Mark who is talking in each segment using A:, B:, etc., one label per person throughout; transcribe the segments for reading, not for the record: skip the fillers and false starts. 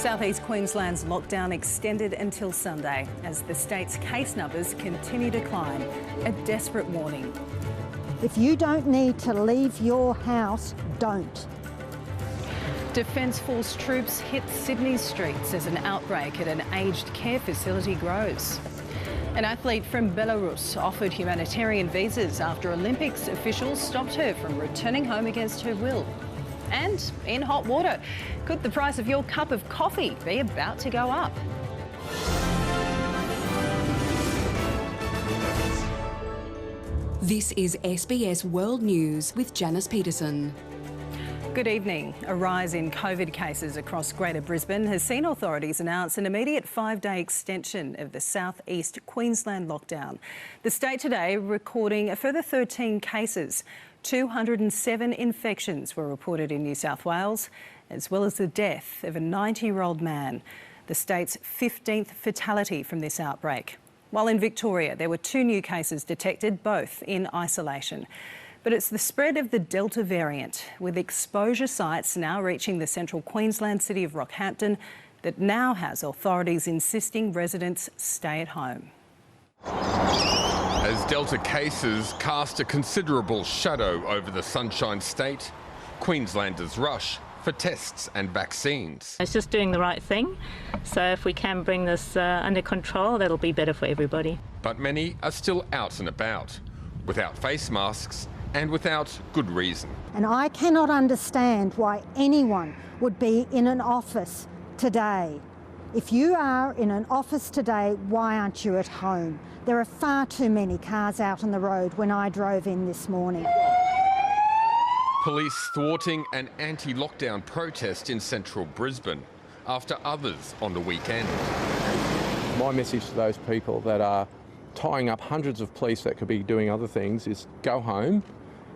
A: South East Queensland's lockdown extended until Sunday as the state's case numbers continue to climb. A desperate warning.
B: If you don't need to leave your house, don't.
A: Defence Force troops hit Sydney's streets as an outbreak at an aged care facility grows. An athlete from Belarus offered humanitarian visas after Olympics officials stopped her from returning home against her will. And in hot water, could the price of your cup of coffee be about to go up?
C: This is SBS World News with Janice Peterson.
A: Good evening. A rise in COVID cases across Greater Brisbane has seen authorities announce an immediate 5-day extension of the South East Queensland lockdown. The state today recording a further 13 cases. 207 infections were reported in New South Wales, as well as the death of a 90-year-old man, the state's 15th fatality from this outbreak. While in Victoria, there were 2 new cases detected, both in isolation. But it's the spread of the Delta variant, with exposure sites now reaching the central Queensland city of Rockhampton, that now has authorities insisting residents stay at home.
D: As Delta cases cast a considerable shadow over the Sunshine State, Queenslanders rush for tests and vaccines.
E: It's just doing the right thing, so if we can bring this under control, that'll be better for everybody.
D: But many are still out and about, without face masks and without good reason.
B: And I cannot understand why anyone would be in an office today. If you are in an office today, why aren't you at home? There are far too many cars out on the road when I drove in this morning.
D: Police thwarting an anti-lockdown protest in central Brisbane after others on the weekend.
F: My message to those people that are tying up hundreds of police that could be doing other things is go home.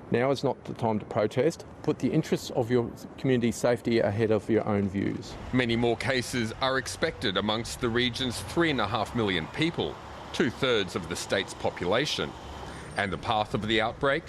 F: Now is not the time to protest. Put the interests of your community's safety ahead of your own views.
D: Many more cases are expected amongst the region's 3.5 million people, 2/3 of the state's population. And the path of the outbreak,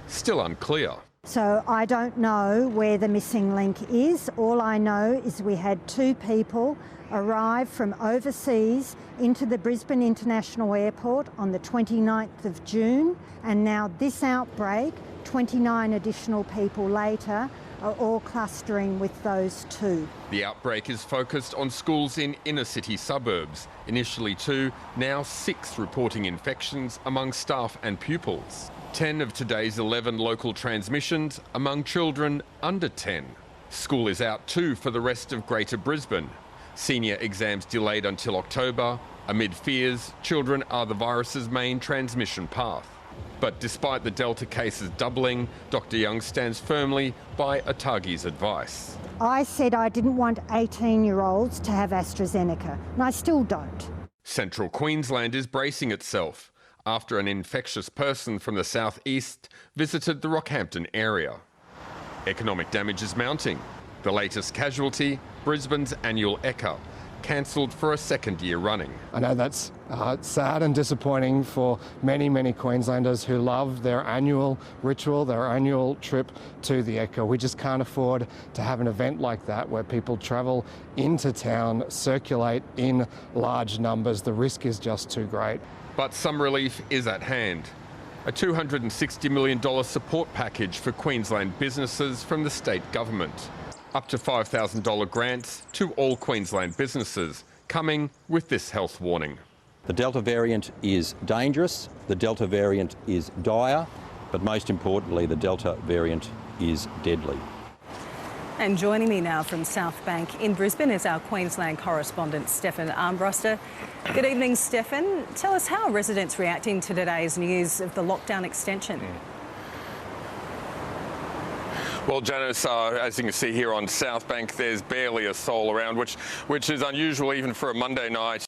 D: still unclear.
B: So I don't know where the missing link is. All I know is we had 2 people arrive from overseas into the Brisbane International Airport on the 29th of June, and now this outbreak, 29 additional people later, are all clustering with those 2.
D: The outbreak is focused on schools in inner city suburbs. Initially 2, now 6 reporting infections among staff and pupils. 10 of today's 11 local transmissions among children under 10. School is out too for the rest of Greater Brisbane. Senior exams delayed until October, amid fears children are the virus's main transmission path. But despite the Delta cases doubling, Dr Young stands firmly by Atagi's advice.
B: I said I didn't want 18-year-olds to have AstraZeneca, and I still don't.
D: Central Queensland is bracing itself after an infectious person from the southeast visited the Rockhampton area. Economic damage is mounting. The latest casualty, Brisbane's annual Ekka, cancelled for a 2nd year running.
G: I know that's sad and disappointing for many, many Queenslanders who love their annual ritual, their annual trip to the Ekka. We just can't afford to have an event like that where people travel into town, circulate in large numbers. The risk is just too great.
D: But some relief is at hand. A $260 million support package for Queensland businesses from the state government. Up to $5,000 grants to all Queensland businesses, coming with this health warning.
H: The Delta variant is dangerous, the Delta variant is dire, but most importantly, the Delta variant is deadly.
A: And joining me now from South Bank in Brisbane is our Queensland correspondent, Stefan Armbruster. Good evening, Stefan. Tell us how are residents reacting to today's news of the lockdown extension?
D: Well, Janice, as you can see here on South Bank, there's barely a soul around, which is unusual even for a Monday night.